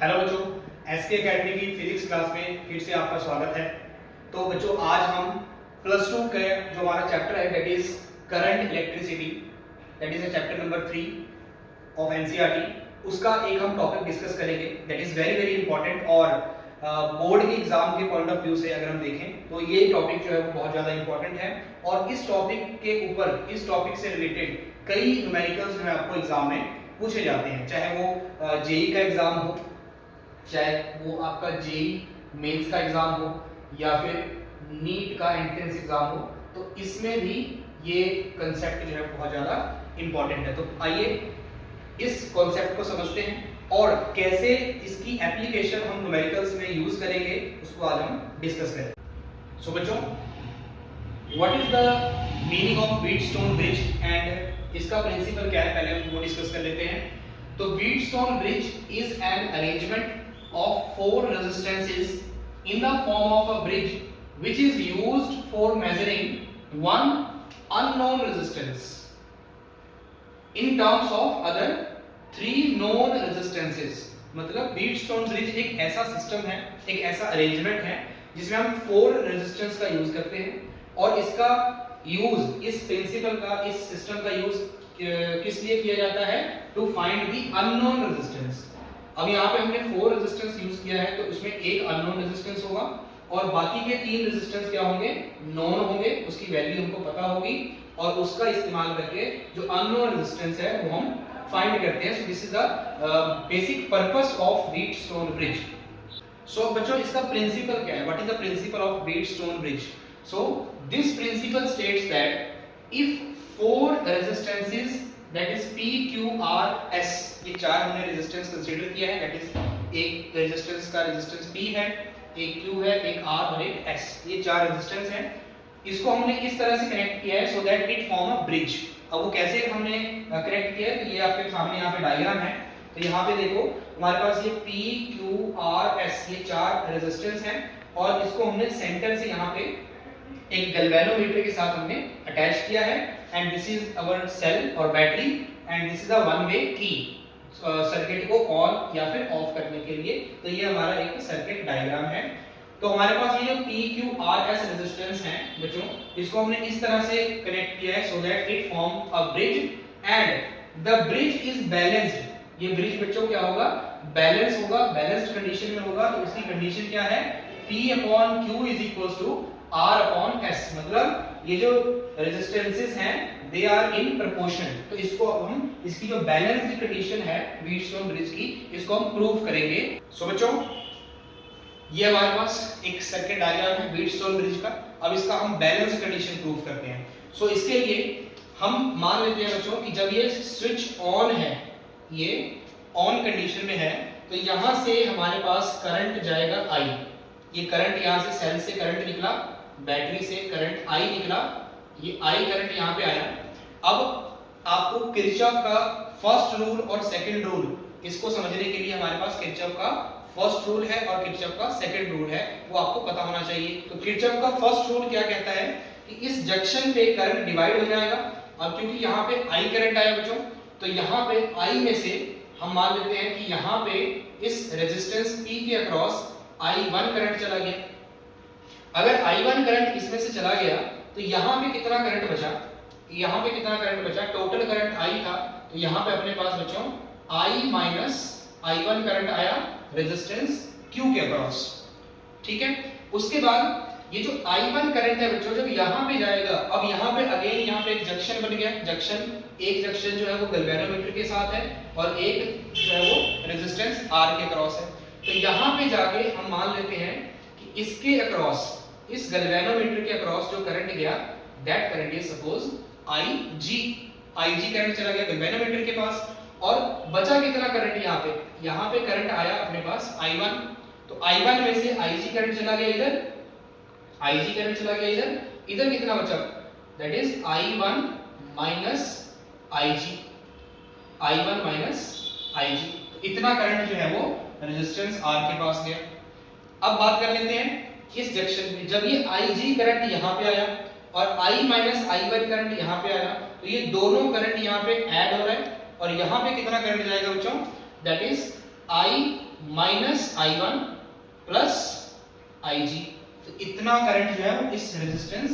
Hello बच्चों, SK academy की physics class में फिर से आपका स्वागत है। तो बच्चों, आज हम प्लस 2 के जो हमारा चैप्टर है that is current electricity, that is chapter number 3 of NCERT, उसका एक हम टॉपिक डिस्कस करेंगे that is very very important. और बोर्ड के एग्जाम के पॉइंट ऑफ व्यू से अगर हम देखें तो ये टॉपिक जो है वो बहुत ज़्यादा इंपॉर्टेंट है। और इस टॉपिक के ऊपर, इस टॉपिक से रिलेटेड कई न्यूमेरिकल्स जो है आपको एग्जाम में पूछे जाते हैं, चाहे वो जेई का एग्जाम हो, चाहे वो आपका जेई मेंस का एग्जाम हो या फिर नीट का एंट्रेंस एग्जाम हो, तो इसमें भी ये कंसेप्ट जो है बहुत ज्यादा इंपॉर्टेंट है। तो आइए इस कॉन्सेप्ट को समझते हैं और कैसे इसकी एप्लीकेशन हम न्यूमेरिकल्स में यूज करेंगे उसको आज हम डिस्कस करेंगे। सो बच्चों, what is the meaning of Wheatstone bridge and इसका प्रिंसिपल क्या है, पहले हम वो डिस्कस कर लेते हैं। तो Wheatstone bridge is an arrangement of four resistances in the form of a bridge which is used for measuring one unknown resistance in terms of other three known resistances। मतलब व्हीटस्टोन ब्रिज एक ऐसा system है, एक ऐसा arrangement है जिसमें हम 4 resistance का यूज करते हैं। और इसका यूज, इस प्रिंसिपल का, इस सिस्टम का यूज किस लिए किया जाता है? To find the unknown resistance. अब यहाँ पे हमने 4 रेजिस्टेंस यूज किया है, तो उसमें एक अननोन रेजिस्टेंस होगा और बाकी के 3 रेजिस्टेंस क्या होंगे? नोन होंगे, उसकी वैल्यू हमको पता होगी और उसका इस्तेमाल करके जो अननोन रेजिस्टेंस है वो हम फाइंड करते हैं। So this is the basic purpose of Wheatstone bridge. So बच्चों, इसका प्रिंसिपल क्या है? What is the principle of Wheatstone bridge? So this principle states that if 4 resistances that is P, Q, R, S, ये 4 हमने resistance consider किया है। That is एक resistance का रेजिस्टेंस P है, एक Q है, एक R और एक S, ये 4 रेजिस्टेंस हैं। इसको हमने इस तरह से कनेक्ट किया है so that it form a bridge. अब वो कैसे हमने कनेक्ट किया है, तो ये आपके सामने यहाँ पे डायग्राम है। तो यहाँ पे देखो हमारे पास ये P, Q, R, S, ये 4 रेजिस्टेंस हैं और इसको हमने सेंटर से यहाँ पे एक गैल्वेनोमीटर के साथ हमने अटैच किया है। And this is our cell और battery and this is a one way की सर्किट को ऑन या फिर ऑफ करने के लिए। तो ये हमारा एक सर्किट डायग्राम है। तो हमारे पास ये जो P, Q, R, S resistance हैं बच्चों, इसको हमने इस तरह से कनेक्ट किया है so that it form a bridge and the bridge is balanced. ये ब्रिज बच्चों क्या होगा? बैलेंस होगा, बैलेंस्ड कंडीशन में होगा। तो उसकी कंडीशन क्या है? P upon Q is equals to R upon S। मतलब ये जो रेजिस्टेंसेस हैं दे आर इन प्रोपोर्शन। तो इसको अब हम, इसकी जो बैलेंस्ड कंडीशन है व्हीटस्टोन ब्रिज की, इसको हम प्रूव करेंगे। सो बच्चों, ये हमारे पास एक सर्किट डायग्राम है व्हीटस्टोन ब्रिज का। अब इसका हम बैलेंस्ड कंडीशन प्रूव करते हैं। सो इसके लिए हम मान लेते हैं बच्चों कि जब ये स्विच ऑन है, ये ऑन कंडीशन में है, तो यहां से हमारे पास करंट जाएगा I। ये करंट यहां से सेल से करंट निकला, बैटरी से करंट I निकला, ये I करंट यहाँ पे आया। अब आपको किरचॉफ का फर्स्ट रूल और सेकंड रूल, इसको समझने के लिए हमारे पास किरचॉफ का फर्स्ट रूल है और किरचॉफ का सेकंड रूल है, वो आपको पता होना चाहिए। तो किरचॉफ का फर्स्ट रूल क्या कहता है कि इस जंक्शन पे करंट डिवाइड हो जाएगा। अब क्योंकि यहाँ पे I करंट आया बच्चों, तो यहाँ पे I में से हम मान लेते हैं कि यहाँ पे इस रेजिस्टेंस P के अक्रॉस I1 करंट चला गया। अगर I1 करंट इसमें से चला गया तो यहाँ पे कितना करंट बचा? यहाँ पे कितना करंट बचा? टोटल करंट I था, तो यहाँ पे अपने पास बच्चों I माइनस I1 करंट आया रेजिस्टेंस Q के अक्रॉस। ठीक है, उसके बाद ये जो I1 करंट है बच्चों जब यहाँ पे जाएगा, अब यहाँ पे अगेन यहाँ पे एक जंक्शन बन गया। जंक्शन, एक जंक्शन जो है वो गैल्वेनोमीटर के साथ है और एक जो है वो रेजिस्टेंस R के अक्रॉस है। तो यहाँ पे जाके हम मान लेते हैं कि इसके अक्रॉस, इस गैल्वेनोमीटर के अक्रॉस जो करंट गया that current is suppose IG current चला गया गैल्वेनोमीटर के पास। और बचा कितना करंट? यहाँ पे करंट आया अपने पास I1, तो I1 में से IG करंट चला गया इधर, IG करंट चला गया इधर, इधर कितना बचा? That is I1 minus IG, I1 minus IG। इतना करंट जो है वो रेजिस्टेंस R के पास गया। अब बात कर लेते हैं इस जंक्शन में, जब ये IG करंट यहाँ पे आया और I माइनस I1 करंट यहाँ पे आया, तो ये दोनों करंट यहाँ पे ऐड हो रहा है और यहाँ पे कितना करंट जाएगा बच्चों? That is I minus I1 plus IG। तो इतना करंट जो है वो इस रेजिस्टेंस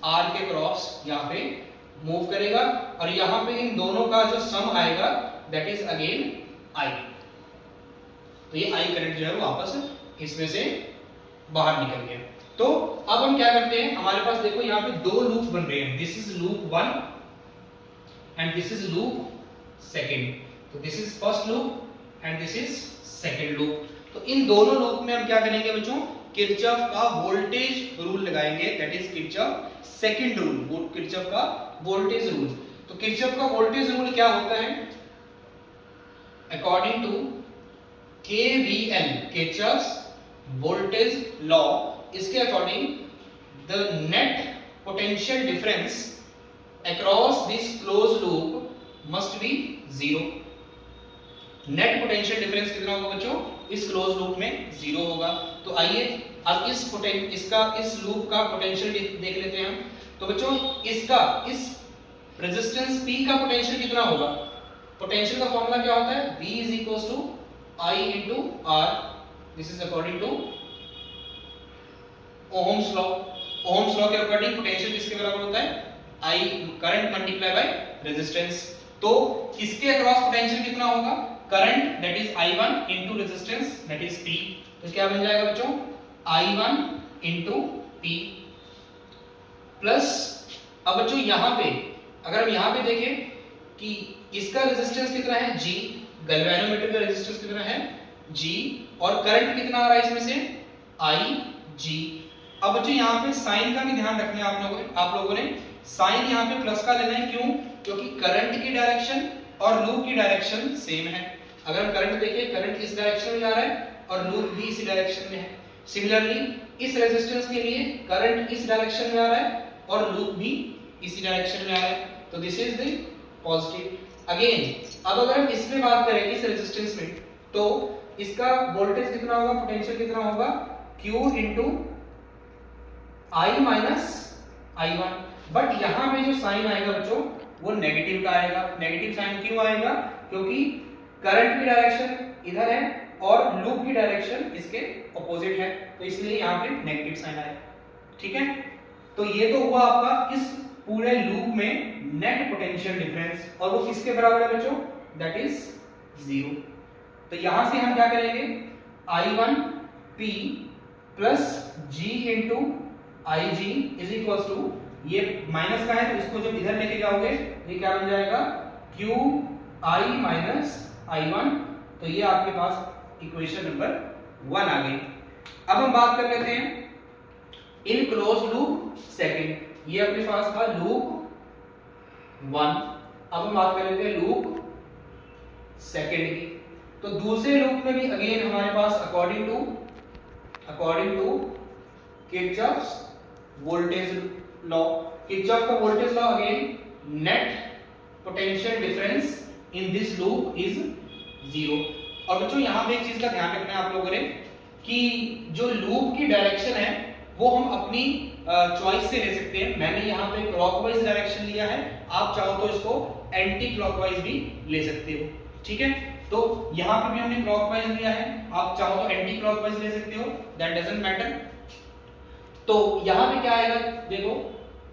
R के क्रॉस यहाँ पे मूव करेगा और यहाँ पे इन दोनों का जो सम आएगा दैट इज अगेन I। तो ये I करंट जो है वो वापस इसमें से बाहर निकल गया। तो अब हम क्या करते हैं, हमारे पास देखो यहाँ पे दो लूप बन रहे हैं, this is loop 1 and this is loop second. तो this is first loop and this is second loop. तो इन दोनों लूप में हम क्या करेंगे बच्चों, किरचॉफ का वोल्टेज रूल लगाएंगे, that is Kirchhoff second rule, Kirchhoff का वोल्टेज रूल। तो किरचॉफ का वोल्टेज रूल क्या होता है, according to KVL, Kirchhoff voltage law, इसके according the net potential difference across this close loop must be 0। Net potential difference कितना होगा बच्चों, इस क्लोज लूप में 0 होगा। तो आइए अब इस लूप का पोटेंशियल देख लेते हैं हम। तो बच्चों इस रेजिस्टेंस P का पोटेंशियल कितना होगा, पोटेंशियल का फॉर्मूला क्या होता है, V is equals to I into R, this is according to Ohm's law. Ohm's law के अकॉर्डिंग पोटेंशियल किसके बराबर होता है, I current multiply by resistance. तो इसके अक्रॉस पोटेंशियल कितना होगा, current that is I1 into resistance that is P। तो क्या बन जाएगा बच्चों, I1 into P प्लस, अब बच्चों यहाँ पे अगर हम यहाँ पे देखें कि इसका रेजिस्टेंस कितना है G, गैल्वेनोमीटर का रेजिस्टेंस कितना है G, और करंट कितना आ रहा है इसमें से IG। अब बच्चों यहाँ पे साइन का भी ध्यान रखना है आप लोगों ने साइन यहाँ पे प्लस का लेना है, क्यों, क्योंकि करंट की डायरेक्शन और लूप की डायरेक्शन सेम है। अगर हम करंट देखें, करंट इस डायरेक्शन में जा रहा है और लूप भी इसी डायरेक्शन में है। सिमिलरली इस रेजिस्टेंस के लिए करंट इस डायरेक्शन में आ रहा है और लूप भी इसी डायरेक्शन में आ रहा है। तो this is the positive. Again अब अगर हम इसमें बात करें इस रेजिस्टेंस में, तो इसका वोल्टेज कितना होगा, पोटेंशियल कितना होगा, Q into I minus I1। But यहाँ पे जो साइन आएगा बच्चों वो नेगेटिव का आएगा। नेगेटिव साइन क्यों आएगा, क्योंकि करंट की डायरेक्शन इधर है और लूप की डायरेक्शन इसके ऑपोजिट है, तो इसलिए यहाँ पे नेगेटिव साइन आएगा। ठीक है, तो ये तो हुआ आपका इस पूरे लूप में नेट पोटेंशियल डिफरेंस, और वो किसके बराबर है बच्चों, दैट इज 0। तो यहां से हम क्या करेंगे, I1 P plus G into IG is equal to, ये माइनस का है तो इसको जब इधर लेके जाओगे ये क्या बन जाएगा, Q I माइनस I1। तो ये आपके पास इक्वेशन नंबर 1 आ गई। अब हम बात कर लेते हैं इन क्लोज लूप सेकंड, ये अपने पास था लूप 1। अब हम बात कर लेते हैं लूप सेकंड की। तो दूसरे लूप में भी अगेन हमारे पास according to Kirchhoff's voltage law, Kirchhoff का voltage law again net potential difference in this loop is 0। और बच्चों यहाँ पे एक चीज का ध्यान रखना है आप लोगों ने कि जो लूप की डायरेक्शन है वो हम अपनी चॉइस से ले सकते हैं। मैंने यहाँ पे क्लॉकवाइज डायरेक्शन लिया है, आप चाहो तो इसको एंटी क्लॉकवाइज भी ले सकते हो। ठीक है, तो यहाँ पे भी हमने क्लॉकवाइज लिया है, आप चाहो तो एंटी क्लॉकवाइज ले सकते हो, दैट डजंट मैटर। तो यहाँ पे क्या आएगा, देखो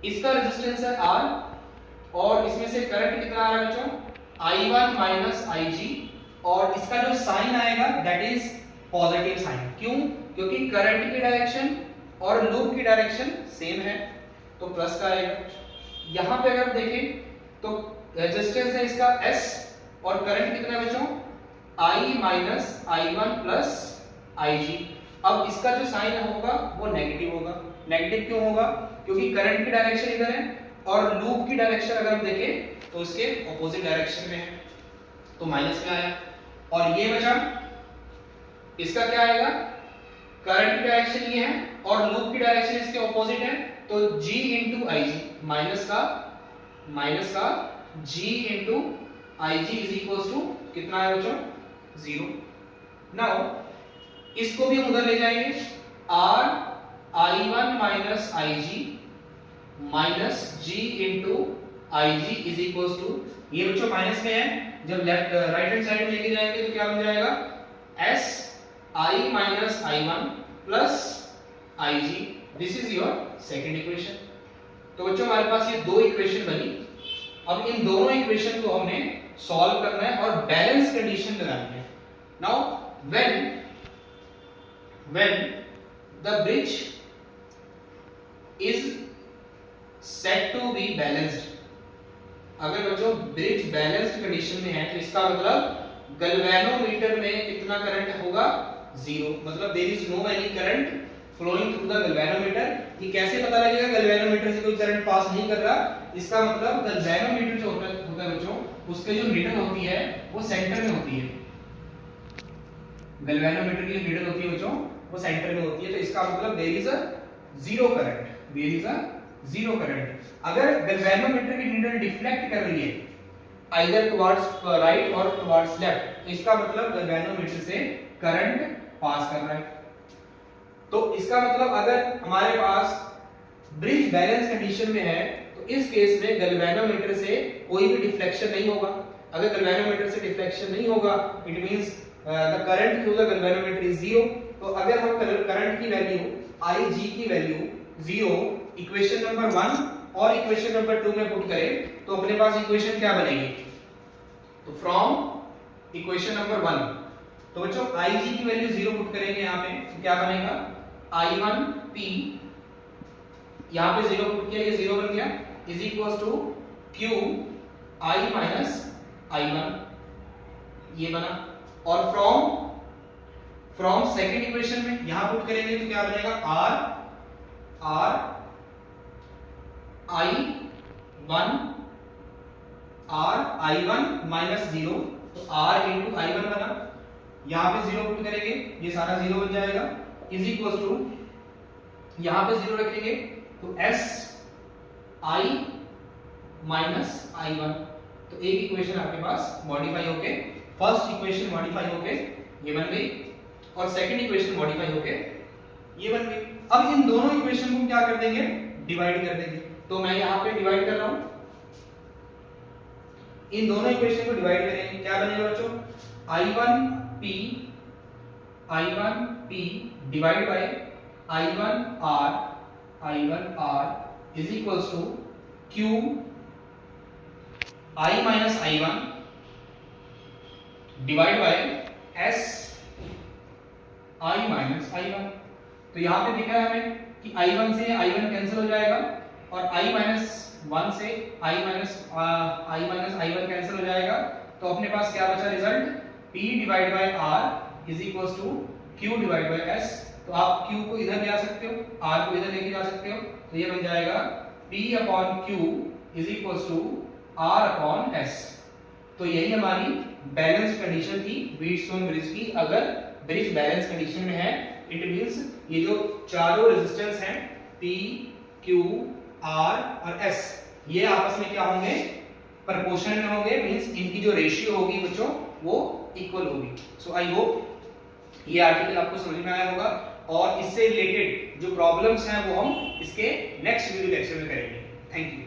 इसका रेजिस्टेंस है R और इसमें से करंट कितना आ रहा है बच्चों, I1 माइनस IG, और इसका जो साइन आएगा दैट इज पॉजिटिव साइन। क्यों, क्योंकि करंट की डायरेक्शन और लूप की डायरेक्शन सेम है, तो प्लस का आएगा। यहाँ पे अगर देखें तो रेजिस्टेंस है इसका S और करंट कितना है बच्चों, I minus I1 plus IG। अब इसका जो साइन होगा वो नेगेटिव होगा। नेगेटिव क्यों होगा, क्योंकि करंट की डायरेक्शन इधर है और लूप की डायरेक्शन अगर हम देखें तो इसके ऑपोजिट डायरेक्शन में है, तो माइनस में आया। और ये बचा, इसका क्या आएगा, करंट की डायरेक्शन ये है और लूप की डायरेक्शन इसके ऑपोजिट है, तो G इंटू IG, माइनस का G into IG is equal to कितना है बच्चों, 0। नाउ इसको भी हम उधर ले जाएंगे, R I1 minus IG minus G into IG is equal to, ये बच्चों माइनस में है, जब लेफ्ट राइट हैंड साइड में लेके जाएंगे तो क्या बन जाएगा, S I minus I1 plus IG, this is your second equation. तो बच्चों हमारे पास ये दो इक्वेशन बनी। अब इन दोनों इक्वेशन को हमने सॉल्व करना है और बैलेंस कंडीशन लगानी है। Now when the bridge is set to be balanced, अगर बच्चों ब्रिज बैलेंस्ड कंडीशन में है तो इसका मतलब गैल्वेनोमीटर में कितना करंट होगा, जीरो, मतलब there is no any current flowing through the galvanometer. ये कैसे पता लगेगा गैल्वेनोमीटर से कोई करंट पास नहीं कर रहा, इसका मतलब गैल्वेनोमीटर जो होता है बच्चों, उसके जो नीडल होती है वो सेंटर में होती है। गैल्वेनोमीटर की नीडल होती है बच्चों वो सेंटर में होती है, तो इसका मतलब there is a zero current, there is a zero current. अगर गैल्वेनोमीटर की नीडल डिफ्लेक्ट कर रही है आइदर टुवर्ड्स राइट और टुवर्ड्स लेफ्ट, तो इसका मतलब गैल्वेनोमीटर से करंट पास कर रहा है। तो इसका मतलब अगर हमारे पास ब्रिज बैलेंस कंडीशन में है तो इस केस में गैल्वेनोमीटर से कोई भी डिफ्लेक्शन नहीं होगा। अगर गैल्वेनोमीटर से डिफ्लेक्शन नहीं होगा it means the current through the galvanometer is zero. तो अगर हम करंट की वैल्यू Ig की वैल्यू जीरो इक्वेशन नंबर 1 और इक्वेशन नंबर 2 में पुट करें तो अपने पास इक्वेशन क्या बनेगी, तो फ्रॉम इक्वेशन नंबर 1, तो बच्चों Ig की वैल्यू जीरो पुट करेंगे यहाँ पे तो क्या बनेगा, I1P, यहाँ पे जीरो पुट किया, ये जीरो बन गया, is equal to Q I minus I1, ये बना। और फ्रॉम सेकंड इक्वेशन में यहां पुट करेंगे तो क्या बनेगा, R I1 माइनस जीरो, तो R इंटू I1 बना, यहां पे जीरो पुट करेंगे ये सारा जीरो बन जाएगा, इज इक्वल टू यहां पे जीरो रखेंगे तो S I माइनस I1। तो एक इक्वेशन आपके पास मॉडिफाई होके, फर्स्ट इक्वेशन मॉडिफाई होके ये बन गई और सेकंड इक्वेशन मॉडिफाई होके ये बन गई। अब इन दोनों इक्वेशन को क्या कर देंगे, डिवाइड कर देंगे। तो मैं यहां पे डिवाइड कर रहा हूं, इन दोनों इक्वेशन को डिवाइड करेंगे, क्या बनेगा बच्चों, I1P divide by I1R is equals to Q I minus I1 divide by S I minus I1। तो यहां पे दिखा है हमें कि I1 से I1 कैंसिल हो जाएगा और I माइनस 1 से I माइनस I1 कैंसिल हो जाएगा, तो अपने पास क्या बचा result, P divide by R is equals to Q divide by S। तो आप Q को इधर ले आ सकते हो, R को इधर लेके जा सकते हो, तो ये बन जाएगा P upon Q is equals to R upon S। तो यही हमारी बैलेंस कंडीशन थी व्हीटस्टोन ब्रिज की। अगर ब्रिज बैलेंस कंडीशन में है इट मींस ये जो चारों रेजिस्टेंस हैं P, Q, R और S ये आपस में क्या होंगे, प्रोपोर्शनल में होंगे, मींस इनकी जो रेशियो होगी बच्चों वो इक्वल होगी। सो आई होप ये आर्टिकल आपको समझ में आया होगा और इससे रिलेटेड जो प्रॉब्लम्स हैं वो हम इसके नेक्स्ट वीडियो लेक्चर में करेंगे। Thank you.